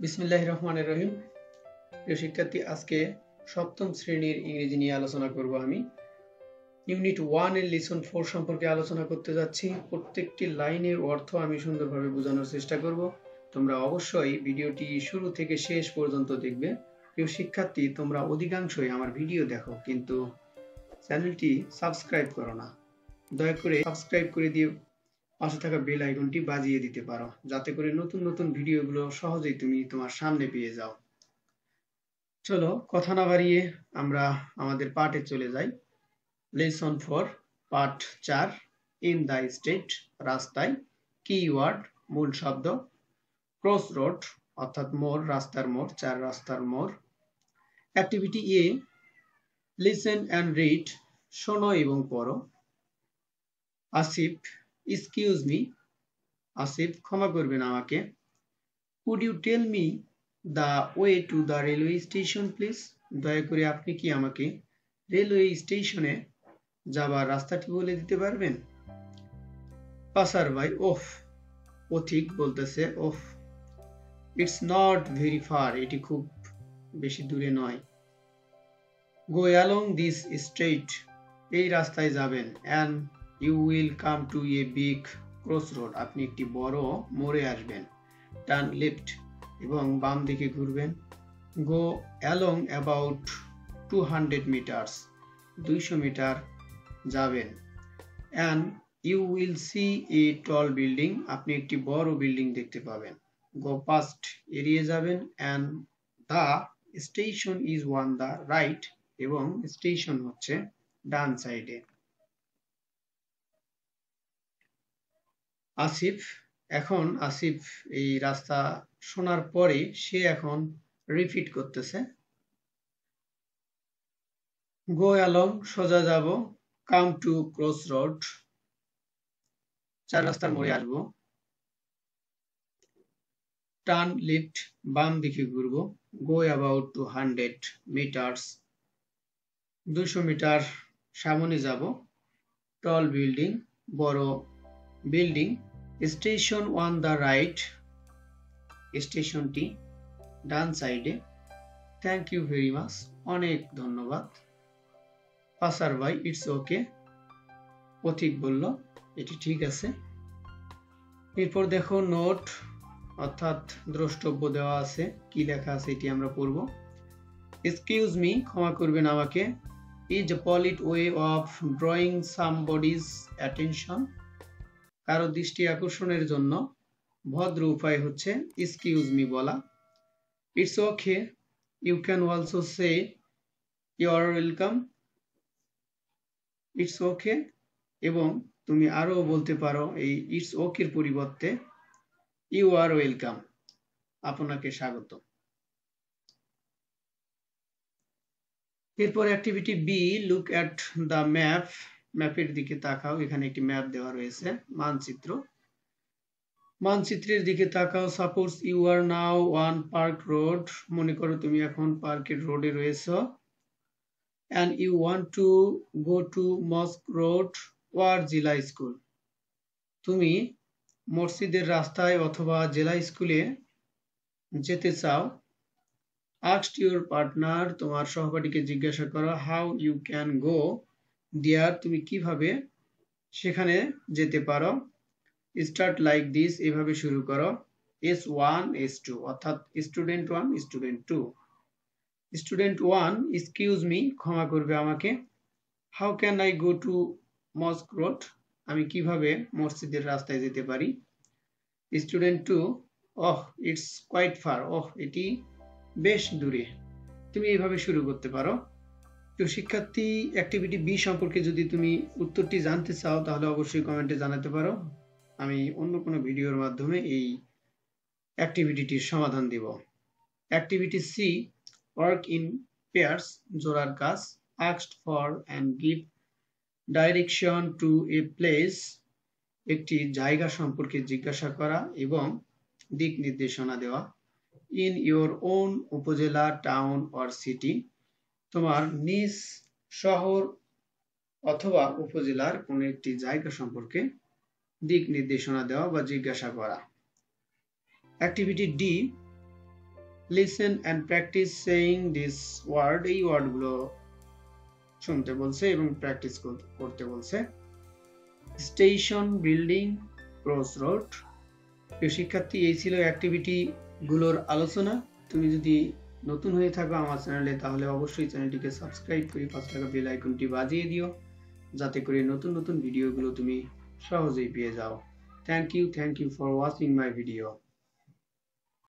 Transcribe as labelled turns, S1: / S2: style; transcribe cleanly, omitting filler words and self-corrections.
S1: বিসমিল্লাহির রহমানির রহিম। প্রিয় শিক্ষার্থী, আজকে সপ্তম শ্রেণীর ইংরেজি নিয়ে আলোচনা করব। আমি ইউনিট 1 এর লেসন 4 সম্পর্কে আলোচনা করতে যাচ্ছি। প্রত্যেকটি লাইনের অর্থ আমি সুন্দরভাবে বোঝানোর চেষ্টা করব। তোমরা অবশ্যই ভিডিওটি শুরু থেকে শেষ পর্যন্ত দেখবে। প্রিয় শিক্ষার্থী, তোমরা অধিকাংশই আমার ভিডিও দেখো, কিন্তু চ্যানেলটি সাবস্ক্রাইব করো না। দয়া করে সাবস্ক্রাইব করে দিয়ে পাশে থাকা বেল আইকনটি বাজিয়ে দিতে পারো, যাতে করে নতুন নতুন ভিডিওগুলো সহজেই তুমি তোমার সামনে পেয়ে যাও। চলো কথা না বাড়িয়ে আমরা আমাদের পাঠে চলে যাই। Lesson 4 part 4 in the state, রাস্তায়। কিওয়ার্ড মূল শব্দ। ক্রস রোড অর্থাৎ মোড়, রাস্তার মোড়, চার রাস্তার মোড়। Activity A, listen and read, শোনো এবং পড়ো। আসিফ, এক্সকিউজ মি, আসিফ ক্ষমা করবেন আমাকে। Could you tell me the way to the railway station please, দয়া করে আপনি কি আমাকে রেলওয়ে স্টেশনে যাবার রাস্তাটি বলে দিতে পারবেন? পাসার ভাই, ওফ, পথিক বলতেছে, ওফ, ইটস নট ভেরি ফার, এটি খুব বেশি দূরে নয়। গো অ্যালং দিস স্ট্রেট, এই রাস্তায় যাবেন। And you will come to a big cross road, আপনি একটি বড় মোড়ে আসবেন। টার্ন লেফট, এবং বাম দিকে ঘুরবেন। Go along about 200 metres, 200 metre যাবেন। And you will see a tall building, আপনি একটি বড় বিল্ডিং দেখতে পাবেন। গো পাস্ট, এড়িয়ে যাবেন। And the station is on the right, এবং স্টেশন হচ্ছে ডান সাইডে। আসিফ, এখন আসিফ এই রাস্তা শোনার পরে সে এখন রিপিট করতেছে। গো অ্যালং, সোজা যাব। কাম টু ক্রস রোড, চার রাস্তার মোড়ে আসবো। টার্ন লেফট, বাম দিকে ঘুরবো। গো অ্যাবাউট 200 মিটার্স, 200 মিটার সামনে যাব। টল বিল্ডিং, বড় building. Station on the right, স্টেশনটি ডান সাইডে। থ্যাংক ইউ ভেরি মাচ, অনেক ধন্যবাদ। পাসার ভাই, ইটস ওকে, পথিক বলল এটি ঠিক আছে। এরপর দেখো নোট অর্থাৎ দ্রষ্টব্য দেওয়া আছে, কি লেখা আছে এটি আমরা পড়ব। এক্সকিউজ মি, ক্ষমা করবেন আমাকে। Is a polite way of drawing somebody's attention, কারো দৃষ্টি আকর্ষণের জন্য ভদ্র উপায় হচ্ছে এক্সকিউজ মি বলা। It's okay, you can also say you are welcome. It's okay, এবং তুমি আরো বলতে পারো এই ইটস ওকের পরিবর্তে ইউ আর ওয়েলকাম, আপনাকে স্বাগত। এরপর activity B, look at the map, ম্যাপের দিকে তাকাও। এখানে একটি ম্যাপ দেওয়া রয়েছে, মানচিত্র। মানচিত্রের দিকে তাকাও। Suppose you are now on park road, মনে করো তুমি এখন পার্কের রোডে রয়েছো। And you want to go to mosque road or Zilla school, তুমি মসজিদের রাস্তায় অথবা জেলা স্কুলে যেতে চাও। আস্ক ইউর পার্টনার, তোমার সহপাঠীকে জিজ্ঞাসা করো। হাউ ইউ ক্যান গো দেয়ার, তুমি কিভাবে সেখানে যেতে পারো। স্টার্ট লাইক দিস, এভাবে শুরু করো। S1 S2 অর্থাৎ student 1 student 2। Student 1, excuse me, ক্ষমা করবে আমাকে। How can I go to mosque road, আমি কিভাবে মসজিদের রাস্তায় যেতে পারি। Student 2, oh it's quite far, oh এটি বেশ দূরে। তুমি এইভাবে শুরু করতে পারো। তো শিক্ষার্থী, অ্যাক্টিভিটি বি সম্পর্কে যদি তুমি উত্তরটি জানতে চাও তাহলে অবশ্যই কমেন্টে জানাতে পারো, আমি অন্য কোনো ভিডিওর মাধ্যমে এই অ্যাক্টিভিটিটির সমাধান দিব। Activity C, work in pairs, জোড়ার কাজ। Asked for and give direction to a place, একটি জায়গা সম্পর্কে জিজ্ঞাসা করা এবং দিক নির্দেশনা দেওয়া। In your own upazila, town or city, তোমার নিজ শহর অথবা উপজেলার কোনো একটি জায়গা সম্পর্কে দিক নির্দেশনা দেওয়া বা জিজ্ঞাসা করা। Activity D, listen and practice saying this word, এই ওয়ার্ডগুলো শুনতে বলছে এবং প্র্যাকটিস করতে বলছে। Station, building, cross road. প্রিয় শিক্ষার্থী, এই ছিল অ্যাক্টিভিটি গুলোর আলোচনা। তুমি যদি নতুন হয়ে থাকো আমার চ্যানেলে, তাহলে অবশ্যই চ্যানেলটিকে সাবস্ক্রাইব করে পাশে থাকা বেল আইকনটি বাজিয়ে দিও, যাতে করে নতুন নতুন ভিডিওগুলো তুমি সহজেই পেয়ে যাও। Thank you for watching my video.